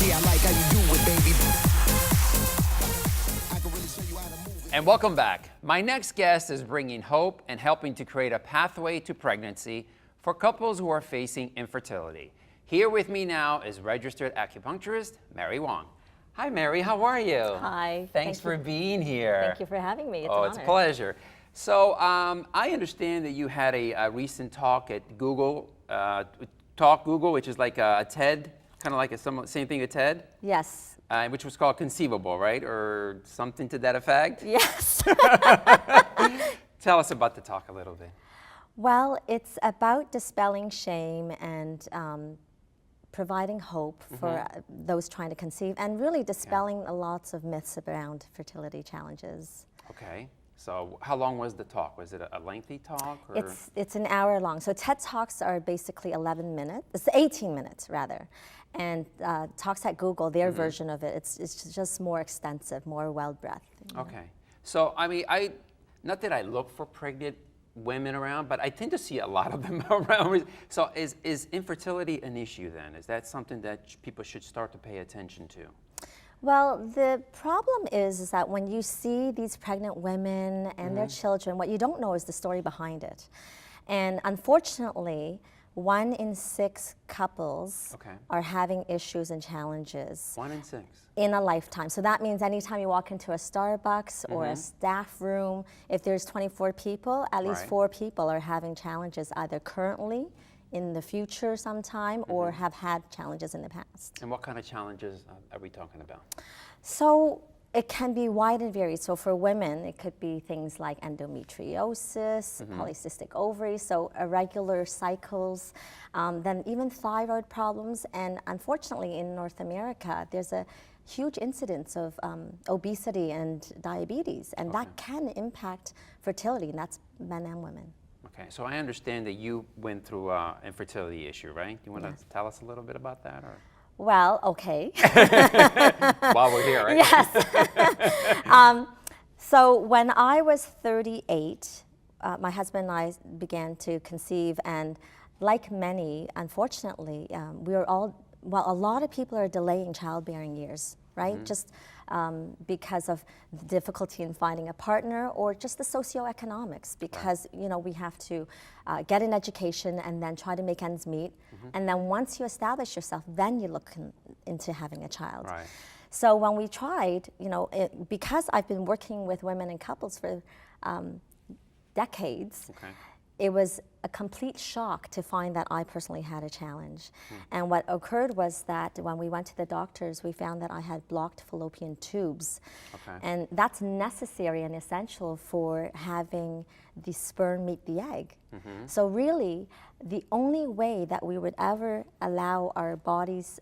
See, I like how you do it, baby. I can really show you how to move it. And welcome back. My next guest is bringing hope and helping to create a pathway to pregnancy for couples who are facing infertility. Here with me now is registered acupuncturist Mary Wong. Hi, Mary. How are you? Hi. Thanks for being here. Thank you for having me. It's an Oh, honor. it's a pleasure. So I understand that you had a recent talk at Google, Talk Google, which is like a TED, kind of like same thing as TED, Yes. which was called Conceivable, right? Or something to that effect? Yes. Tell us about the talk a little bit. Well, it's about dispelling shame and providing hope for those trying to conceive, and really dispelling lots of myths around fertility challenges. Okay. So how long was the talk? Was it a lengthy talk? Or? It's an hour long. So TED Talks are basically 11 minutes. It's 18 minutes rather. And Talks at Google, their version of it, it's just more extensive, more well-breathed. Okay. So I mean, not that I look for pregnant women around, but I tend to see a lot of them around. So is infertility an issue then? Is that something that people should start to pay attention to? Well, the problem is that when you see these pregnant women and their children, what you don't know is the story behind it. And unfortunately, 1 in 6 couples are having issues and challenges. 1 in 6? In a lifetime. So that means anytime you walk into a Starbucks or a staff room, if there's 24 people, at least 4 people are having challenges either currently, in the future sometime, or have had challenges in the past. And what kind of challenges are we talking about? So it can be wide and varied. So for women, it could be things like endometriosis, polycystic ovaries, so irregular cycles, then even thyroid problems. And unfortunately, in North America, there's a huge incidence of obesity and diabetes, and that can impact fertility, and that's men and women. Okay, so I understand that you went through an infertility issue, right? You want to tell us a little bit about that? Or? Well, okay. While we're here, right? Yes. So when I was 38, my husband and I began to conceive, and like many, unfortunately, we were all, well, a lot of people are delaying childbearing years, right? Just because of the difficulty in finding a partner, or just the socioeconomics, because you know, we have to get an education and then try to make ends meet, and then once you establish yourself, then you look into having a child. Right. So when we tried, you know, because I've been working with women and couples for decades, it was a complete shock to find that I personally had a challenge. And what occurred was that when we went to the doctors, we found that I had blocked fallopian tubes. And that's necessary and essential for having the sperm meet the egg. So really, the only way that we would ever allow our bodies,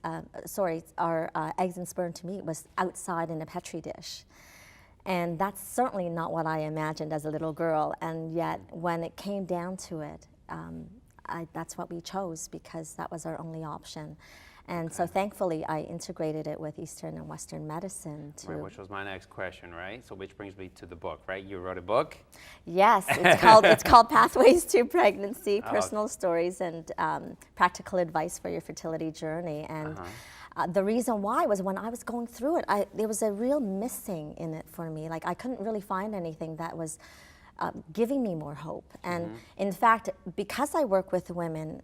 our eggs and sperm to meet was outside in a Petri dish. And that's certainly not what I imagined as a little girl. And yet, when it came down to it, that's what we chose, because that was our only option. And so thankfully, I integrated it with Eastern and Western medicine. Which was my next question, right? So which brings me to the book, right? You wrote a book? Yes, it's called Pathways to Pregnancy, Personal Stories and Practical Advice for Your Fertility Journey. And the reason why was when I was going through it, there was a real missing in it for me. Like, I couldn't really find anything that was giving me more hope. And in fact, because I work with women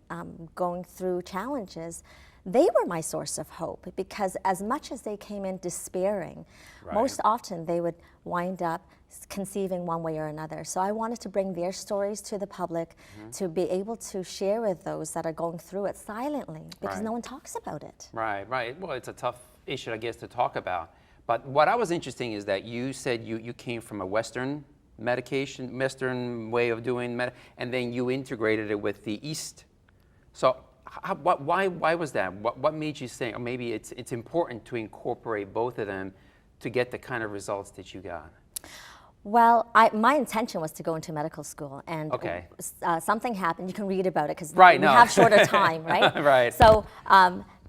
going through challenges, they were my source of hope, because as much as they came in despairing, most often they would wind up conceiving one way or another. So I wanted to bring their stories to the public, to be able to share with those that are going through it silently, because no one talks about it. Right. Well, it's a tough issue, I guess, to talk about. But what I was interesting is that you said you came from a Western medication, Western way of doing and then you integrated it with the East. So why was that? What made you say, or maybe it's important to incorporate both of them to get the kind of results that you got? Well, my intention was to go into medical school, and something happened. You can read about it, because we have shorter time, right? So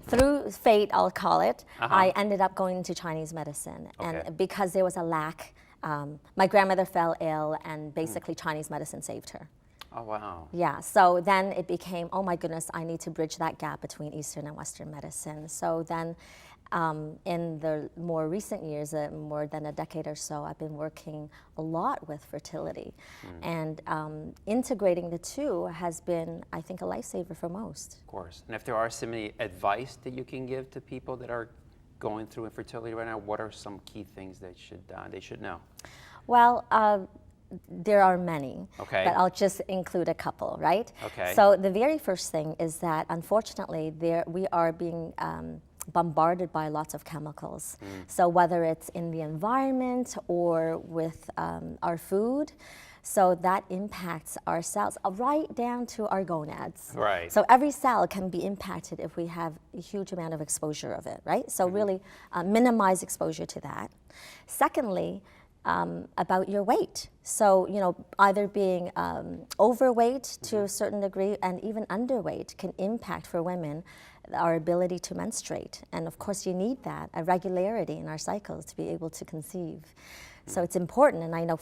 through fate, I'll call it, I ended up going into Chinese medicine. And because there was a lack, my grandmother fell ill, and basically Chinese medicine saved her. Oh, wow. Yeah, so then it became, oh my goodness, I need to bridge that gap between Eastern and Western medicine. So then In the more recent years, more than a decade or so, I've been working a lot with fertility. And integrating the two has been, I think, a lifesaver for most. Of course. And if there are some advice that you can give to people that are going through infertility right now, what are some key things that they should know? Well, there are many, Okay. but I'll just include a couple, right? Okay. So the very first thing is that, unfortunately, we are being bombarded by lots of chemicals. So whether it's in the environment or with our food, so that impacts our cells right down to our gonads. Right. So every cell can be impacted if we have a huge amount of exposure of it, right? So really minimize exposure to that. Secondly, about your weight. So, either being overweight to a certain degree and even underweight can impact for women our ability to menstruate. And of course you need that, a regularity in our cycles to be able to conceive. So it's important, and I know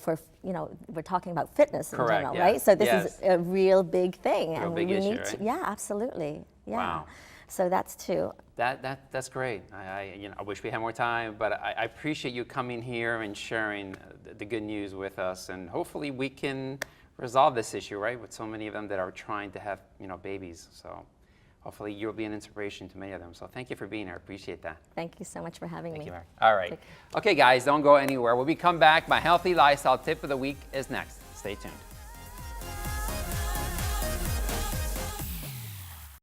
we're talking about fitness in Correct, general, yeah. right? So this Yes. is a real big thing. Real and big we issue, need right? to, yeah, absolutely. Yeah. Wow. So that's two. That's great. I wish we had more time, but I appreciate you coming here and sharing the good news with us, and hopefully we can resolve this issue, right? With so many of them that are trying to have, babies. So hopefully you'll be an inspiration to many of them. So thank you for being here. I appreciate that. Thank you so much for having me. Thank you, Mary. All right. Okay, guys, don't go anywhere. When we come back, my healthy lifestyle tip of the week is next. Stay tuned.